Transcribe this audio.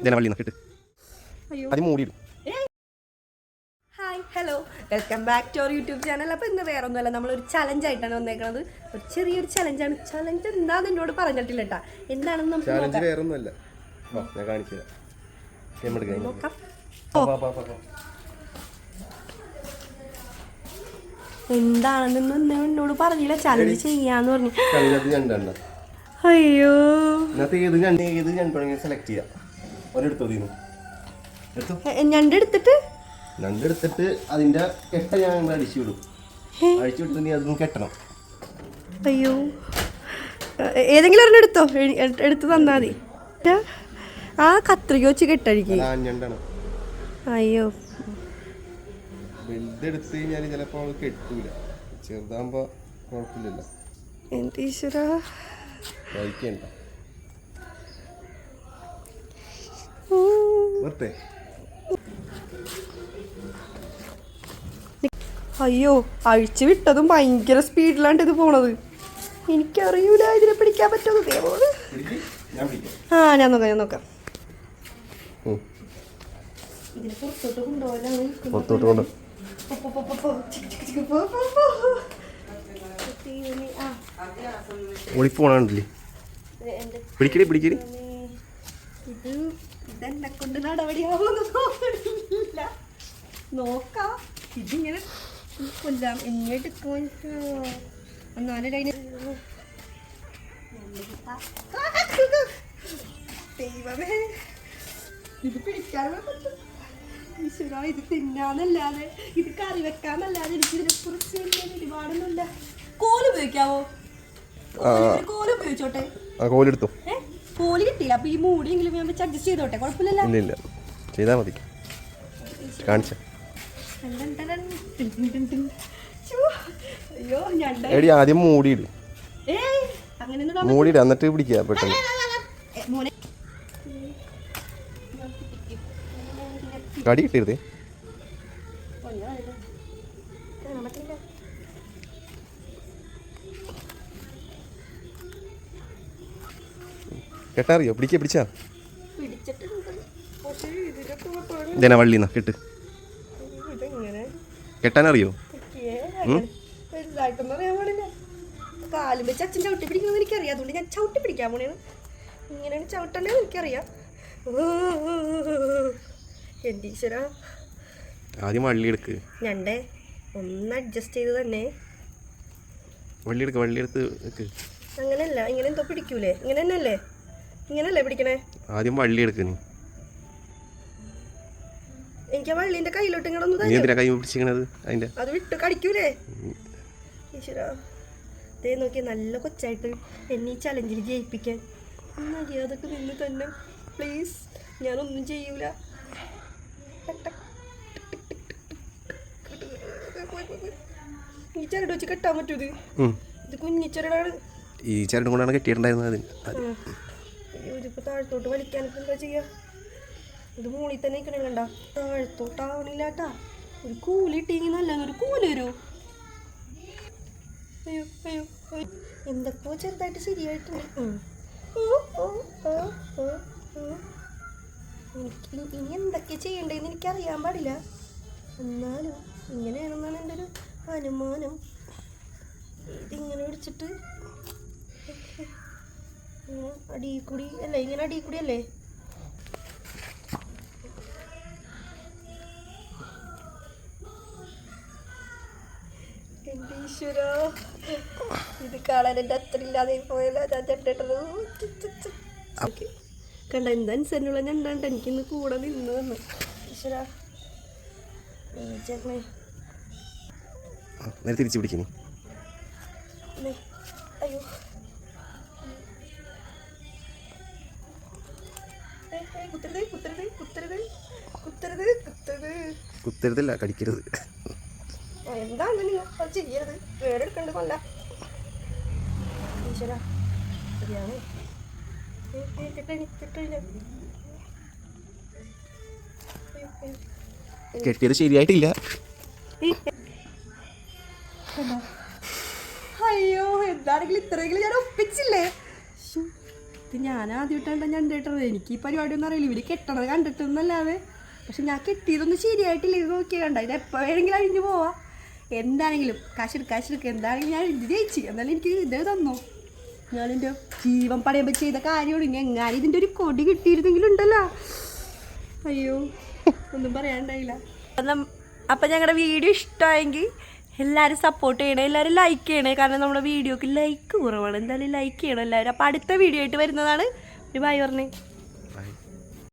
ജനവള്ളി കിട്ട് അത് മൂടിയിടും. Hi hello welcome back to our YouTube channel. അപ്പോൾ ഇന്ന് വേറെ ഒന്നുമല്ല, നമ്മളൊരു ചലഞ്ചായിട്ടാണ് വന്നേക്കുന്നത്. ഒരു ചെറിയൊരു ചലഞ്ചാണ്. ചലഞ്ച് എന്താണെന്ന് എന്നോട് പറഞ്ഞിട്ടില്ല കേട്ടാ. എന്താണെന്ന് നമുക്ക് നോക്കാം. എന്താണെന്ന് എന്നോട് പറഞ്ഞില്ല. ചലഞ്ച് ചെയ്യാന്ന് പറഞ്ഞു. അയ്യോ ഞണ്ടെടുത്തിട്ട് അതിന്റെ കെട്ട ഞാൻ അടിച്ചു വിടും. അഴിച്ചു വിട്ടിട്ട് നീ അതൊന്നും കെട്ടണം. അയ്യോ ഏതെങ്കിലും ഒരെണ്ണം എടുത്തോ, എടുത്ത് തന്നാ മതി. ആ കത്രിക വെച്ച് കെട്ടഴിക്കും. അയ്യോ വലുതെടുത്ത് കഴിഞ്ഞാൽ ചിലപ്പോ അവൾ കെട്ടൂല. ചെറുതാകുമ്പോ കുഴപ്പമില്ലല്ലോ. എന്റെ ഈശ്വരാ വായിക്കണ്ട. അയ്യോ അഴിച്ചു വിട്ടതും ഭയങ്കര സ്പീഡിലാണ്ട് ഇത് പോണത്. എനിക്കറിയൂല ഇതിനെ പിടിക്കാൻ പറ്റുമോ. ആ ഞാൻ നോക്കാം. ഇതിനെ പുറത്തോട്ട് കൊണ്ടുപോകാനാണ്. ഓടിപ്പോണില്ലേ? പിടിക്കടി പിടിക്കടി. ഇതെന്നെ കൊണ്ട് നടപടിയാവുമെന്ന് തോന്നുന്നില്ല. നോക്കാം. ഇതിങ്ങനെ കൊല്ലാം എങ്ങോട്ട് എന്നാലും ദൈവമേ ഇത് പിടിക്കാനുള്ള പറ്റും. ഈശ്വര ഇത് തിന്നാന്നല്ലാതെ ഇത് കറി വെക്കാന്നല്ലാതെ എനിക്ക് ഇതിനെ കുറിച്ച് ഒരുപാടൊന്നുമില്ല. കോല് ഉപയോഗിക്കാവോ? കോല് ഉപയോഗിച്ചോട്ടെ. കോലെടുത്തോ? കോല് കിട്ടിയില്ല. അപ്പൊ ഈ മൂടിയെങ്കിലും ഞാൻ വെച്ച് അഡ്ജസ്റ്റ് ചെയ്തോട്ടെ. കുഴപ്പമില്ലല്ലോ. ഇല്ല ചെയ്താൽ മതി. കാണിച്ച ആദ്യം മൂടിയിട്. മൂടിയിട് എന്നിട്ട് പിടിക്കുക പെട്ടെന്ന്. കടി കിട്ടരുത്. കെട്ടാറിയോ? പിടിച്ചാ ജനവള്ളിന്നാ കിട്ട്. കെട്ടാനറിയോ? വലുതായിട്ടൊന്നും അറിയാൻ പാടില്ല. കാലും വെച്ച് അച്ഛൻ ചവിട്ടി പിടിക്കുന്നത് എനിക്കറിയാം. അതുകൊണ്ട് ഞാൻ ചവിട്ടി പിടിക്കാൻ പോണേന്ന്. ഇങ്ങനെയാണ് ചവിട്ടേണ്ടത് എനിക്കറിയാം. എൻ്റെ ഈശ്വര. ആദ്യം വള്ളി എടുക്ക്. ഞണ്ടേ ഒന്ന് അഡ്ജസ്റ്റ് ചെയ്ത് തന്നെ വള്ളിയെടുത്ത്. അങ്ങനെയല്ല, ഇങ്ങനെ എന്തോ പിടിക്കൂലേ? ഇങ്ങനെ തന്നെയല്ലേ? ഇങ്ങനെയല്ലേ പിടിക്കണേ? ആദ്യം വള്ളി എടുക്ക്. നീ എനിക്ക് വള്ളീന്റെ കയ്യിലോട്ട് ഇങ്ങനൊന്നും കൈ പിടിച്ചിരിക്കണത് അതിന്റെ അത് വിട്ട് കടിക്കൂലേ? ഈശ്വരാ ദേ നോക്കി നല്ല കൊച്ചായിട്ട് എന്നെ ഈ ചലഞ്ചിൽ ജയിപ്പിക്കാൻ മര്യാദക്ക് നിന്ന് തന്നെ പ്ലീസ്. ഞാനൊന്നും ചെയ്യൂല. ഈ ചരട് വെച്ച് കെട്ടാൻ പറ്റൂ? ഇത് കുഞ്ഞിച്ചരടാണ്. ഈ ചരടും കൊണ്ടാണ് കെട്ടിയിട്ടുണ്ടായിരുന്നത്. ഇതിപ്പോ താഴത്തോട്ട് വലിക്കാനൊക്കെ എന്താ ചെയ്യാ? ഇത് മുകളിൽ തന്നെ നിൽക്കണ താഴത്തോട്ടാവണില്ലാട്ടാ. ഒരു കൂലി ഇട്ടെങ്കിൽ നല്ലൊരു കൂലി വരൂ. അയ്യോ അയ്യോ എന്തൊക്കെയോ ചെറുതായിട്ട് ശരിയായിട്ടുണ്ട്. എനിക്ക് ഇനി എന്തൊക്കെ ചെയ്യണ്ടേന്ന് എനിക്കറിയാൻ പാടില്ല. എന്നാലും ഇങ്ങനെയാണെന്നാണ് എൻ്റെ ഒരു അനുമാനം. ഇതിങ്ങനെ പിടിച്ചിട്ട് അടിയിൽ കൂടി അല്ലേ? ഇങ്ങനെ അടിയിൽ കൂടി അല്ലേ? എൻ്റെ ഈശ്വരാ ഇത് കാണാൻ എൻ്റെ അത്രയില്ലാതെ പോയല്ലോ. ഞാൻ ചെട്ടിട്ടത് കണ്ട എന്തനുസരിച്ചുള്ള ഞണ്ടാണ്ട് എനിക്കിന്ന് കൂടെ നിന്ന് വന്നു. ഈശ്വരാ ചേട്ടനെ തിരിച്ചു പിടിക്കുന്നു. അയ്യോ കുത്തരുതല്ല, കടിക്കരുത്. എന്താണ് നിങ്ങൾ ചെയ്യരുത്. വേറെടുക്കണ്ട കൊല്ല. ഈശ്വരാ ശരിയാണ്. കെട്ടിയത് ശരിയായിട്ടില്ല. അയ്യോ എന്താണെങ്കിലും ഇത്രയെങ്കിലും ഞാൻ ഒപ്പിച്ചില്ലേ. ഇത് ഞാൻ ആദ്യമായിട്ടാണ് ഞാൻ കേട്ടത്. എനിക്ക് ഈ പരിപാടിയൊന്നും അറിയില്ല. ഇവർ കെട്ടണത് കണ്ടിട്ടൊന്നല്ലാതെ. പക്ഷെ ഞാൻ കെട്ടിയതൊന്നും ശരിയായിട്ടില്ല. ഇത് നോക്കിയാണ്ട ഇത് എപ്പോൾ വേണമെങ്കിലും അഴിഞ്ഞു പോവാം. എന്താണെങ്കിലും കാശെടുക്കുക എന്താണെങ്കിലും ഞാൻ ഇത് ജയിച്ചു. എന്നാലും എനിക്ക് ഇത് തന്നു. ഞാനെൻ്റെ ജീവൻ പടയുമ്പോൾ ചെയ്ത കാര്യമാണ്. ഇനി എങ്ങാനും ഇതിൻ്റെ ഒരു കൊടി കിട്ടിയിരുന്നെങ്കിലും ഉണ്ടല്ലോ. അയ്യോ ഒന്നും പറയാണ്ടായില്ല. അപ്പം ഞങ്ങളുടെ വീഡിയോ ഇഷ്ടമായെങ്കിൽ എല്ലാവരും സപ്പോർട്ട് ചെയ്യണേ, എല്ലാവരും ലൈക്ക് ചെയ്യണേ. കാരണം നമ്മുടെ വീഡിയോക്ക് ലൈക്ക് കുറവാണ്. എന്തായാലും ലൈക്ക് ചെയ്യണം എല്ലാവരും. അപ്പോൾ അടുത്ത വീഡിയോ ആയിട്ട് വരുന്നതാണ്. ഒരു ബൈ പറഞ്ഞേ.